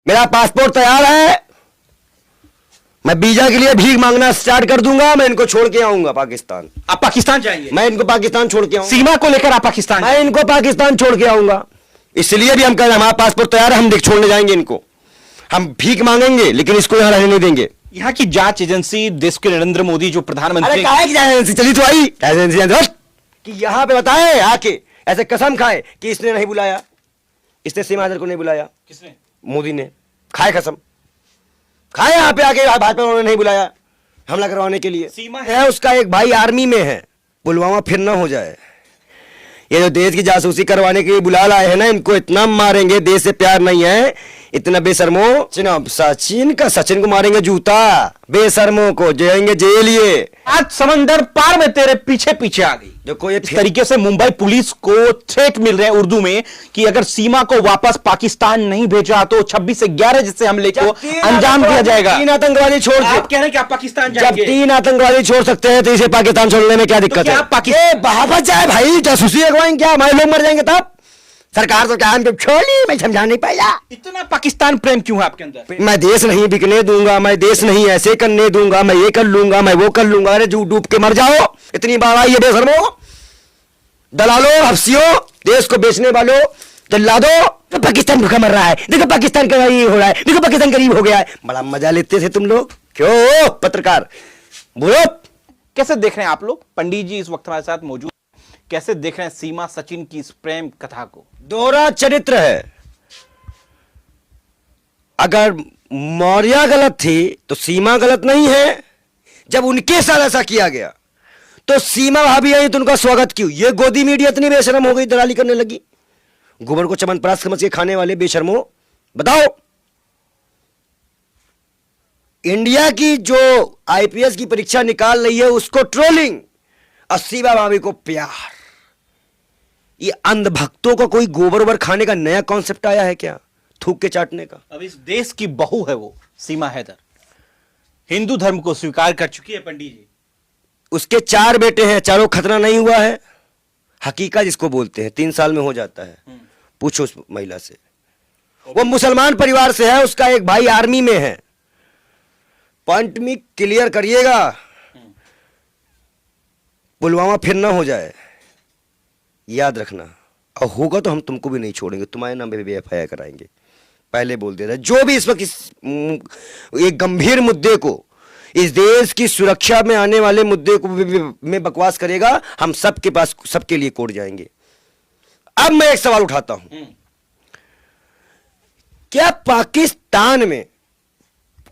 मेरा पासपोर्ट तैयार है, मैं वीजा के लिए भीख मांगना स्टार्ट कर दूंगा। मैं इनको छोड़ के आऊंगा पाकिस्तान। आप पाकिस्तान जाएंगे? मैं इनको पाकिस्तान छोड़ के आऊंगा। सीमा को लेकर आप पाकिस्तान? मैं इनको पाकिस्तान छोड़ के आऊंगा। इसलिए भी हम कह रहे हैं हमारा पासपोर्ट तैयार है, हम देख छोड़ने जाएंगे इनको। हम भीख मांगेंगे लेकिन इसको यहां रहने नहीं देंगे। यहाँ की जांच एजेंसी देश के नरेंद्र मोदी जो प्रधानमंत्री, एजेंसी चली तो आई एजेंसी कि यहां पे बताए आके ऐसे कसम खाए कि इसने नहीं बुलाया, इसने सीमा हैदर को नहीं बुलाया। किसने? मोदी ने खाए कसम, खाए यहां पे आके भाजपा उन्होंने नहीं बुलाया हमला करवाने के लिए। सीमा है उसका एक भाई आर्मी में है, पुलवामा फिर ना हो जाए। ये जो देश की जासूसी करवाने के लिए बुला लाए हैं ना, इनको इतना मारेंगे, देश से प्यार नहीं है इतना बेशर्मो। सचिन को मारेंगे जूता, बेशर्मो को जाएंगे जेल। ये आज समंदर पार में तेरे पीछे पीछे आ गई। देखो ये इस तरीके से मुंबई पुलिस को थ्रेट मिल रहे हैं उर्दू में कि अगर सीमा को वापस पाकिस्तान नहीं भेजा तो 26 से 11 जैसे हमले को अंजाम दिया जाएगा। 3 आतंकवादी छोड़, आप कह रहे हैं कि आप पाकिस्तान जब जाएंगे? 3 आतंकवादी छोड़ सकते हैं तो इसे पाकिस्तान छोड़ने में क्या दिक्कत क्या है? पाकिस्तान बाहर जाए भाई, जासूसी अगवाएं क्या, हमारे लोग मर जाएंगे तब। सरकार तो क्या हमको छोड़ी, मैं समझा नहीं पाया। इतना पाकिस्तान प्रेम क्यों है आपके अंदर? मैं देश नहीं बिकने दूंगा, मैं देश नहीं ऐसे करने दूंगा, मैं ये कर लूंगा, मैं वो कर लूंगा। अरे डूब के मर जाओ, इतनी बार आई है बेशर्मो, दलालों, हफ्सियों, देश को बेचने वालों, जल्लादों। तो पाकिस्तान भूखा मर रहा है, देखो पाकिस्तान का ये हो रहा है, देखो पाकिस्तान गरीब हो गया है। बड़ा मजा लेते थे तुम लोग, क्यों पत्रकार बोलो। कैसे देख रहे हैं आप लोग? पंडित जी इस वक्त हमारे साथ मौजूद, कैसे देख रहे हैं सीमा सचिन की इस प्रेम कथा को? दोहरा चरित्र है। अगर मौर्य गलत थी तो सीमा गलत नहीं है। जब उनके साथ ऐसा किया गया तो सीमा भाभी आई तो उनका स्वागत क्यों? ये गोदी मीडिया इतनी बेशर्म हो गई, दलाली करने लगी। गोबर को चमनप्राश समझ के खाने वाले बेशर्मो, बताओ। इंडिया की जो आईपीएस की परीक्षा निकाल रही है उसको ट्रोलिंग, और सीमा भाभी को प्यार। ये अंधभक्तों को कोई गोबर ओबर खाने का नया कॉन्सेप्ट आया है क्या, थूक के चाटने का? अब इस देश की बहू है वो सीमा हैदर, हिंदू धर्म को स्वीकार कर चुकी है पंडित जी। उसके 4 बेटे हैं, चारों खतना नहीं हुआ है। हकीका जिसको बोलते हैं 3 साल में हो जाता है। पूछो उस महिला से, वो मुसलमान परिवार से है, उसका एक भाई आर्मी में है। पॉइंट में क्लियर करिएगा, पुलवामा फिर ना हो जाए, याद रखना। और होगा तो हम तुमको भी नहीं छोड़ेंगे, तुम्हारे नाम पे भी एफआईआर कराएंगे। पहले बोल दे रहे, जो भी इस वक्त एक गंभीर मुद्दे को, इस देश की सुरक्षा में आने वाले मुद्दे को में बकवास करेगा, हम सबके पास सबके लिए कोर्ट जाएंगे। अब मैं एक सवाल उठाता हूं, क्या पाकिस्तान में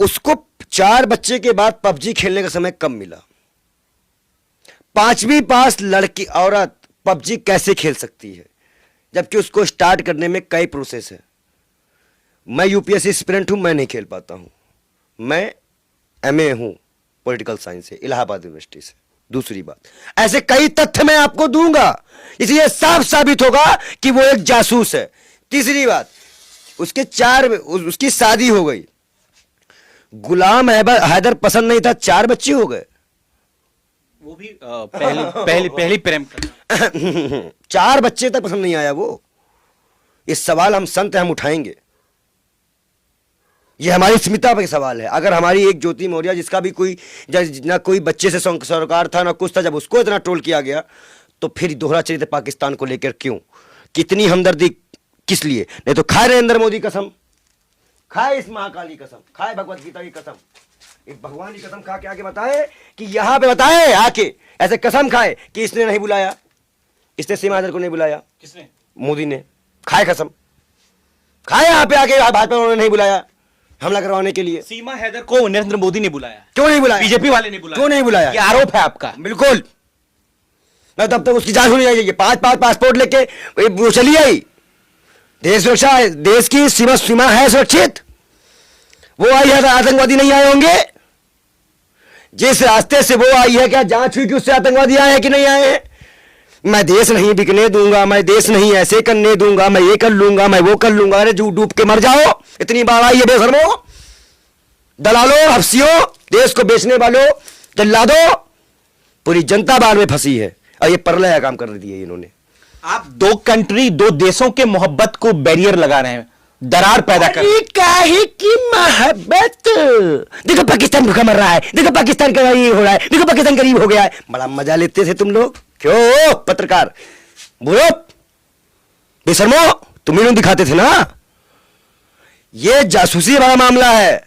उसको 4 बच्चे के बाद पबजी खेलने का समय कब मिला? 5वीं पास लड़की औरत पबजी कैसे खेल सकती है, जबकि उसको स्टार्ट करने में कई प्रोसेस है। मैं यूपीएससी एस्पिरेंट हूं, मैं नहीं खेल पाता हूं। मैं एमए हूं पॉलिटिकल साइंस से, इलाहाबाद यूनिवर्सिटी से। दूसरी बात, ऐसे कई तथ्य मैं आपको दूंगा, इसलिए साफ साबित होगा कि वो एक जासूस है। तीसरी बात, उसकी शादी हो गई, गुलाम हैदर पसंद नहीं था, 4 बच्चे हो गए। वो भी पहली प्रेम का 4 बच्चे तक पसंद नहीं आया वो। ये सवाल हम संत हैं, हम उठाएंगे। ये हमारी स्मिता पर सवाल है। अगर हमारी एक ज्योति मौर्य, जिसका भी कोई ना कोई बच्चे से सरोकार था ना कुछ था, जब उसको इतना ट्रोल किया गया, तो फिर दोहरा चरित्र पाकिस्तान को लेकर क्यों? कितनी हमदर्दी किस लिए? नहीं तो खाए नरेंद्र मोदी कसम, खाए इस महाकाली कसम, खाए भगवत गीता की कसम, एक भगवान की कसम खा के आके बताए कि यहां पे बताए आके ऐसे कसम खाए कि इसने नहीं बुलाया, इसने सीमा हैदर को नहीं बुलाया। किसने? मोदी ने खाए कसम, खाए यहां पे आके भाजपा उन्होंने नहीं बुलाया हमला करवाने के लिए। सीमा हैदर को नरेंद्र मोदी ने बुलाया? क्यों नहीं बुलाया? बीजेपी वाले ने बुलाया? क्यों नहीं बुलाया? ये आरोप है आपका? बिल्कुल। मैं तब तक उसकी जांच होनी चाहिए। 5 पासपोर्ट लेके वो चली आई। देश सुरक्षा, देश की सीमा है सुरक्षित। वो आई है तो आतंकवादी नहीं आए होंगे। जिस रास्ते से वो आई है, क्या जांच हुई कि उससे आतंकवादी आए हैं कि नहीं आए हैं? मैं देश नहीं बिकने दूंगा, मैं देश नहीं ऐसे करने दूंगा, मैं ये कर लूंगा, मैं वो कर लूंगा। अरे डूब के मर जाओ, इतनी बार आई है बेशर्मो, दलालों, हफ्सियों, देश को बेचने वालों, जल्लादों। पूरी जनता बाढ़ में फंसी है और ये परलय काम कर दी है इन्होंने। आप 2 कंट्री, 2 देशों के मोहब्बत को बैरियर लगा रहे हैं, दरार पैदा कर। काहे की मोहब्बत। देखो पाकिस्तान भूखा मर रहा है, देखो पाकिस्तान का ये हो रहा है, देखो पाकिस्तान गरीब हो गया है। बड़ा मजा लेते थे तुम लोग। क्यों पत्रकार बोलो बेशर्मो, तुम ही लोग दिखाते थे ना। ये जासूसी वाला मामला है।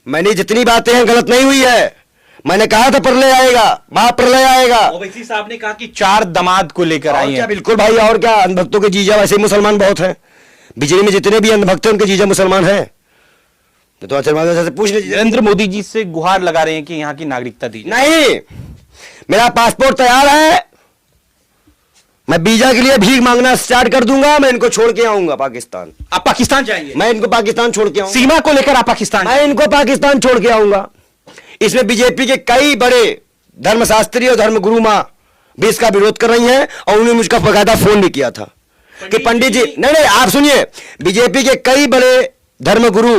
मैंने जितनी बातें हैं गलत नहीं हुई है। मैंने कहा था प्रलय आएगा, महाप्रलय आएगा। ओवैसी साहब ने कहा कि 4 दामाद को लेकर आई क्या है। बिल्कुल भाई, और क्या। अंधभक्तों के जीजा वैसे ही मुसलमान बहुत हैं। बीजेपी में जितने भी अंधभक्त हैं उनके जीजा मुसलमान हैं। तो आशीर्वाद से पूछ लीजिए। नरेंद्र मोदी जी से गुहार लगा रहे हैं कि यहाँ की नागरिकता दीजिए। नहीं, मेरा पासपोर्ट तैयार है। मैं वीजा के लिए भीख मांगना स्टार्ट कर दूंगा। मैं इनको छोड़ के आऊंगा पाकिस्तान। आप पाकिस्तान जाएंगे? मैं इनको पाकिस्तान छोड़ के आऊंगा। सीमा को लेकर आप पाकिस्तान? मैं इनको पाकिस्तान छोड़ के आऊंगा। इसमें बीजेपी के कई बड़े धर्मशास्त्री और धर्मगुरु मां भी इसका विरोध कर रही हैं और उन्होंने मुझका बकायदा फोन भी किया था कि पंडित जी, नहीं आप सुनिए, बीजेपी के कई बड़े धर्मगुरु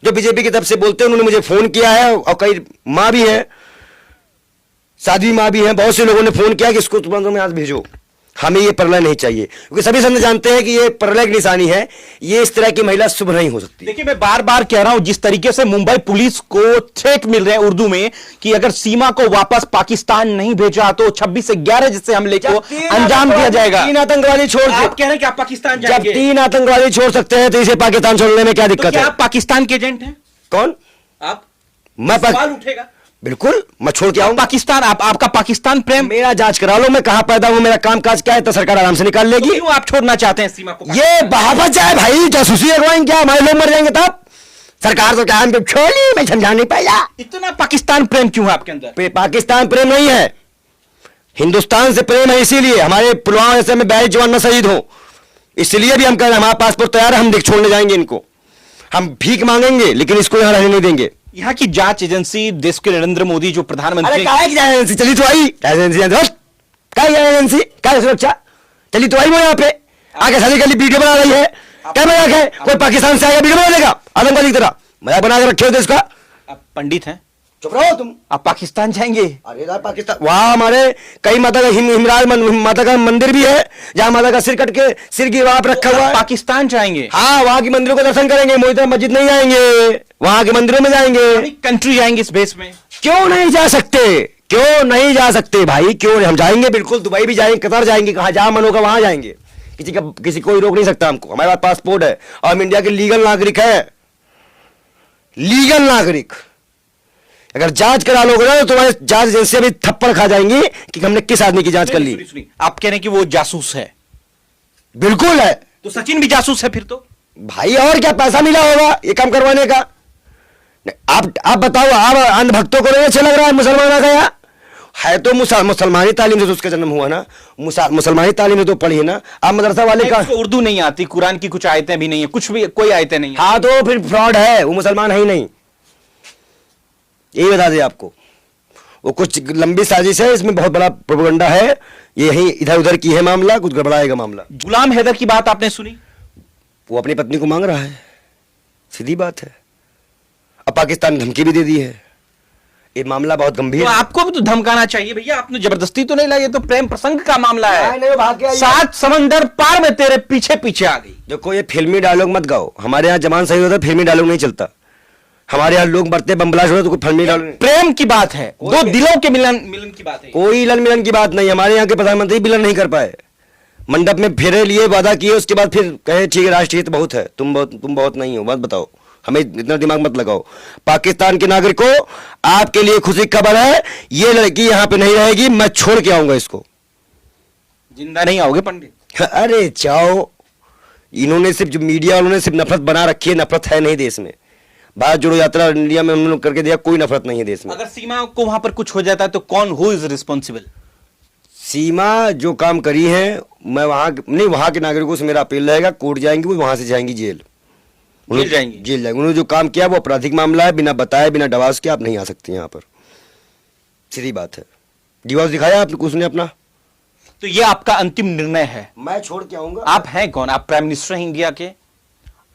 जो बीजेपी की तरफ से बोलते हैं उन्होंने मुझे फोन किया है और कई मां भी है, साध्वी मां भी है, बहुत से लोगों ने फोन किया कि इसको तुरंत में आज भेजो, हमें ये प्रलय नहीं चाहिए। क्योंकि सभी संत जानते हैं कि ये प्रलय की निशानी है। ये इस तरह की महिला शुभ नहीं हो सकती। देखिए मैं बार बार कह रहा हूं, जिस तरीके से मुंबई पुलिस को थ्रेट मिल रहे हैं उर्दू में कि अगर सीमा को वापस पाकिस्तान नहीं भेजा तो 26 से 11 जैसे हमले को अंजाम दिया जाएगा। 3 आतंकवादी छोड़, आप कह रहे हैं कि आप पाकिस्तान जब जाएंगे? 3 आतंकवादी छोड़ सकते हैं तो इसे पाकिस्तान छोड़ने में क्या दिक्कत क्या है? आप पाकिस्तान के एजेंट हैं? कौन? आप? मैं सवाल उठेगा। बिल्कुल, मैं छोड़ के आऊंगा पाकिस्तान। आपका पाकिस्तान प्रेम? मेरा जांच करा लो, मैं कहां पैदा हूं, मेरा काम काज क्या है, तो सरकार आराम से निकाल लेगी। तो क्यों आप छोड़ना चाहते हैं सीमा को? ये बहावत जाए भाई, जासूसी अगवाएं क्या, हमारे लोग मर जाएंगे तब। सरकार तो क्या हमको छोड़ी, मैं समझा नहीं पाया। इतना पाकिस्तान प्रेम क्यों है आपके अंदर? पाकिस्तान प्रेम नहीं है, हिंदुस्तान से प्रेम है। इसीलिए हमारे पुलवामा जैसे में 22 जवान न शहीद हो, इसलिए भी हम कह रहे हैं हमारा पासपोर्ट तैयार है, हम देख छोड़ने जाएंगे इनको। हम भीख मांगेंगे लेकिन इसको यहां रहने नहीं देंगे। यहाँ की जांच एजेंसी, देश के नरेंद्र मोदी जो प्रधानमंत्री, एजेंसी चली तो आई, एजेंसी क्या सुरक्षा चली तो आई, वो यहाँ पे आगे सारी गली वीडियो बना रही है। क्या मजाक है? कोई पाकिस्तान से आएगा वीडियो बना देगा आतंकवादी की तरह? मजाक बना के रखे हो देश का। आप पंडित हैं? चुप रहो तुम। आप पाकिस्तान जाएंगे? अरे यार पाकिस्तान, वहां हमारे कई माता का हिमराज माता का मंदिर भी है जहां माता का सिर कट के सिर की वहां पर रखा हुआ है। पाकिस्तान जाएंगे? हाँ, वहां की मंदिरों का दर्शन करेंगे, मोहित मस्जिद नहीं जाएंगे, वहां के मंदिरों में जाएंगे। कंट्री जाएंगे इस बेस में? क्यों नहीं जा सकते, क्यों नहीं जा सकते भाई, क्यों? हम जाएंगे बिल्कुल, दुबई भी जाएंगे, कतर जाएंगे, कहां जहां मन होगा वहां जाएंगे। किसी कोई रोक नहीं सकता हमको। हमारे पास पासपोर्ट है और हम इंडिया के लीगल नागरिक है, लीगल नागरिक। अगर जांच करा लोगे ना तो तुम्हारे जांच एजेंसी अभी थप्पड़ खा जाएंगी कि हमने किस आदमी की जांच कर ली। आप कह रहे हैं कि वो जासूस है? बिल्कुल है। तो सचिन भी जासूस है फिर तो? भाई और क्या, पैसा मिला होगा ये काम करवाने का। आप बताओ, आप अंधभक्तों को नहीं अच्छा लग रहा है मुसलमान आ गया है? तो मुसलमानी तालीम से तो उसका जन्म हुआ ना, मुसलमानी तालीम में तो पढ़ी है ना। आप मदरसा वाले का उर्दू नहीं आती, कुरान की कुछ आयतें भी नहीं है, कुछ भी कोई आयतें नहीं है। हाँ तो फिर फ्रॉड है, वो मुसलमान है ही नहीं। यही बता दें आपको, वो कुछ लंबी साजिश है, इसमें बहुत बड़ा प्रोपेगेंडा है। ये यही इधर उधर की है मामला, कुछ गड़बड़ाएगा मामला। गुलाम हैदर की बात आपने सुनी? वो अपनी पत्नी को मांग रहा है, सीधी बात है। अब पाकिस्तान ने धमकी भी दे दी है। ये मामला बहुत गंभीर तो है। आपको भी तो धमकाना चाहिए भैया, आपने जबरदस्ती तो नहीं लाई, ये तो प्रेम प्रसंग का मामला है। नहीं, भाग के आई है। 7 समंदर पार में तेरे पीछे पीछे आ गई। देखो ये फिल्मी डायलॉग मत गाओ, हमारे यहाँ जवान सही होता है, फिल्मी डायलॉग नहीं चलता। हमारे यहाँ लोग मरते बम ब्लास्ट होता है तो कोई फिल्मी डायलॉग। प्रेम की बात है, दो दिलों के मिलन की बात है। कोई लन मिलन की बात नहीं। हमारे यहाँ के प्रधानमंत्री मिलन नहीं कर पाए, मंडप में फेरे लिए, वादा किए, उसके बाद फिर कहे ठीक है राष्ट्रीय हित बहुत है, तुम बहुत नहीं हो। मत बताओ, हमें इतना दिमाग मत लगाओ। पाकिस्तान के नागरिकों, आपके लिए खुशी की खबर है, ये लड़की यहाँ पे नहीं रहेगी, मैं छोड़ के आऊंगा इसको। जिंदा नहीं आओगे पंडित? अरे जाओ, इन्होंने सिर्फ जो मीडिया वालों ने सिर्फ नफरत बना रखी है, नफरत है नहीं देश में। भारत जोड़ो यात्रा इंडिया में हम लोग करके दिया, कोई नफरत नहीं है देश में। अगर सीमा को वहां पर कुछ हो जाता है तो कौन, हु इज रिस्पॉन्सिबल? सीमा जो काम करी है, मैं वहां नहीं, वहां के नागरिकों से मेरा अपील रहेगा, कोर्ट जाएंगे, वो वहां से जाएंगी जेल। जेल जाएंगी? जेल जाएंगे। उन्होंने जो काम किया वो आपराधिक मामला है, बिना बताए बिना डवास के आप नहीं आ सकते यहाँ पर, सीधी बात है। डिवोर्स दिखाया आपने उसने अपना? तो ये आपका अंतिम निर्णय है? मैं छोड़ के आऊंगा। आप हैं कौन? आप प्राइम मिनिस्टर हैं इंडिया के?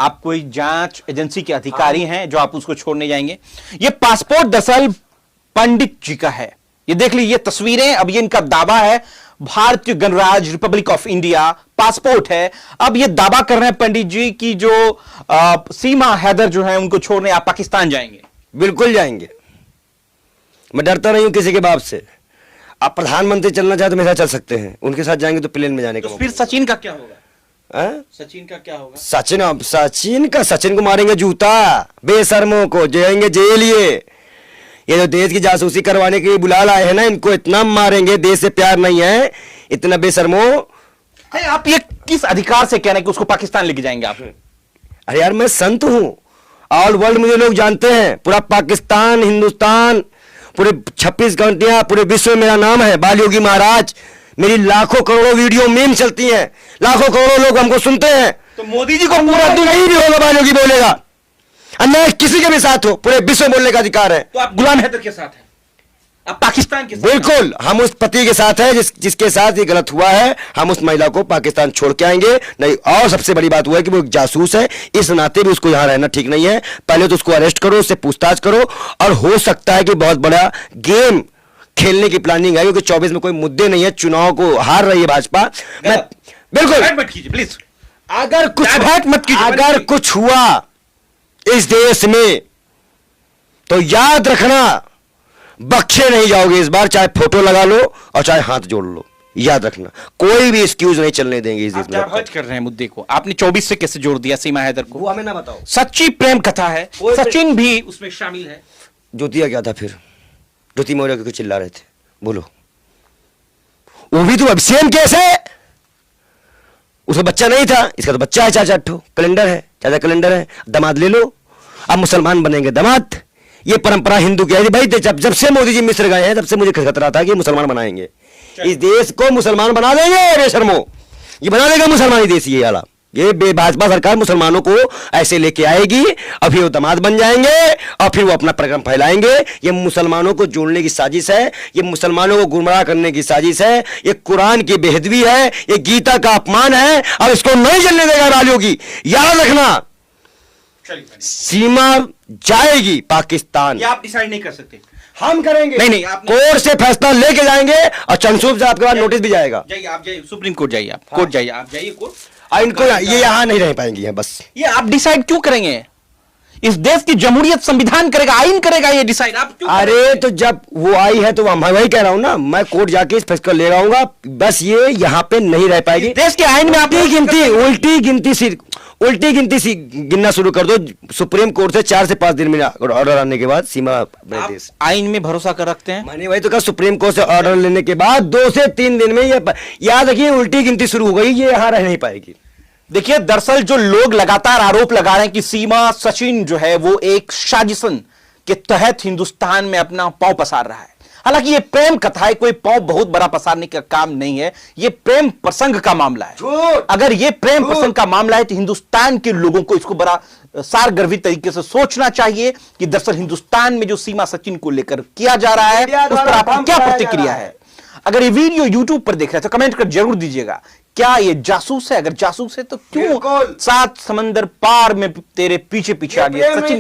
आप कोई जांच एजेंसी के अधिकारी हैं जो आप उसको छोड़ने जाएंगे? ये पासपोर्ट दरअसल पंडित जी का है, ये देख लीजिए तस्वीरें। अब ये इनका दावा है, भारतीय गणराज्य रिपब्लिक ऑफ इंडिया पासपोर्ट है। अब ये दावा कर रहे हैं पंडित जी की जो सीमा हैदर जो है उनको छोड़ने आप पाकिस्तान जाएंगे। बिल्कुल जाएंगे, मैं डरता नहीं हूं किसी के बाप से। आप प्रधानमंत्री चलना चाहे तो मेरे साथ चल सकते हैं, उनके साथ जाएंगे तो प्लेन में जाने का तो फिर सचिन का क्या होगा? सचिन का क्या होगा? सचिन को मारेंगे जूता, बेशर्मों को जाएंगे जेल। ये जो देश की जासूसी करवाने के लिए बुला लाए हैं ना, इनको इतना मारेंगे, देश से प्यार नहीं है, इतना बेशर्मों। आप ये किस अधिकार से कह रहे हैं कि उसको पाकिस्तान लेके जाएंगे आप? अरे यार मैं संत हूं, ऑल वर्ल्ड मुझे लोग जानते हैं, पूरा पाकिस्तान, हिंदुस्तान, पूरे 26 कंट्रियां, पूरे विश्व में मेरा नाम है बाल योगी महाराज। मेरी लाखों करोड़ों वीडियो मीम चलती हैं, लाखों करोड़ों लोग हमको सुनते हैं। तो मोदी जी को पूरा दुनिया ही भी होगा बाल योगी बोलेगा, अन्य किसी के भी साथ हो, पूरे विश्व में बोलने का अधिकार है। तो आप गुलाम हैदर के साथ हैं, आप पाकिस्तान के साथ? बिल्कुल, हम उस पति के साथ है जिसके साथ ये गलत हुआ है। हम उस महिला को पाकिस्तान छोड़ के आएंगे नहीं। और सबसे बड़ी बात हुआ है कि वो एक जासूस है, इस नाते भी उसको यहां रहना ठीक नहीं है। पहले तो उसको अरेस्ट करो, उससे पूछताछ करो, और हो सकता है कि बहुत बड़ा गेम खेलने की प्लानिंग है, क्योंकि 24 में कोई मुद्दे नहीं है, चुनाव को हार रही है भाजपा। मैं बिल्कुल मत कीजिए प्लीज, अगर कुछ मत कीजिए, अगर कुछ हुआ इस देश में तो याद रखना, बख्शे नहीं जाओगे इस बार, चाहे फोटो लगा लो और चाहे हाथ जोड़ लो। याद रखना, कोई भी एक्सक्यूज नहीं चलने देंगे इस देश में। आप कर रहे हैं मुद्दे को, आपने 24 से कैसे जोड़ दिया सीमा हैदर को? वो हमें ना बताओ। सच्ची प्रेम कथा है, सचिन भी उसमें शामिल है। ज्योतिया क्या था फिर? ज्योति मौर्य के कुछ चिल्ला रहे थे, बोलो। वो भी तो अब सेम केस है, उसका बच्चा नहीं था, इसका तो बच्चा है। चाचा ठो कैलेंडर है, चाचा कैलेंडर है, दामाद ले लो, अब मुसलमान बनेंगे दामाद। ये परंपरा हिंदू की है भाई। जब से मोदी जी मिस्र गए हैं तब से मुझे खतरा था कि मुसलमान बनाएंगे, इस देश को मुसलमान बना देंगे बेशर्मो, ये बना देगा मुसलमानी देश। ये वाला ये भाजपा सरकार मुसलमानों को ऐसे लेके आएगी, अभी वो दामाद बन जाएंगे और फिर वो अपना प्रोग्राम फैलाएंगे। ये मुसलमानों को जोड़ने की साजिश है, ये मुसलमानों को गुमराह करने की साजिश है, ये कुरान की बेहदवी है, ये गीता का अपमान है, और इसको नहीं चलने देगा वालियों की। याद रखना, सीमा जाएगी पाकिस्तान। ये आप डिसाइड नहीं कर सकते, हम करेंगे। नहीं, कोर्ट से फैसला लेके जाएंगे, और चंसूब साहब के बाद नोटिस भी जाएगा। जाइए, आप जाइए सुप्रीम कोर्ट, जाइए आप कोर्ट, जाइए आप, जाइए कोर्ट। इनको ये यहाँ नहीं रह पाएंगी है, बस। ये आप डिसाइड क्यों करेंगे? इस देश की जमहूरियत संविधान करेगा, आइन करेगा ये डिसाइड, आप क्यों? अरे तो जब वो आई है तो मैं वही कह रहा हूं ना, मैं कोर्ट जाके इस फैसला ले आऊंगा। बस ये यहाँ पे नहीं रह पाएगी। देश के आइन में आप उल्टी गिनती सी गिनना शुरू कर दो। सुप्रीम कोर्ट से 4 से 5 दिन में ऑर्डर आने के बाद सीमा देश आइन में भरोसा कर रखते हैं। मैंने वही तो कहा, सुप्रीम कोर्ट से ऑर्डर लेने के बाद 2 से 3 दिन में ये याद रखिए उल्टी गिनती शुरू हो गई, ये यहाँ रह नहीं पाएगी। देखिए, दरअसल जो लोग लगातार आरोप लगा रहे हैं कि सीमा सचिन जो है वो एक साजिशन के तहत हिंदुस्तान में अपना पांव पसार रहा है। हालांकि ये प्रेम कथा है, कोई पांव बहुत बड़ा पसारने का काम नहीं है, ये प्रेम प्रसंग का मामला है। अगर ये प्रेम प्रसंग का मामला है तो हिंदुस्तान के लोगों को इसको बड़ा सारगर्भित तरीके से सोचना चाहिए कि दरअसल हिंदुस्तान में जो सीमा सचिन को लेकर किया जा रहा है उस पर आपकी क्या प्रतिक्रिया है। अगर ये वीडियो YouTube पर देख रहे हैं तो कमेंट कर जरूर दीजिएगा, क्या ये जासूस है? अगर जासूस है तो क्यों 7 समंदर पार में तेरे पीछे पीछे आ गया सचिन?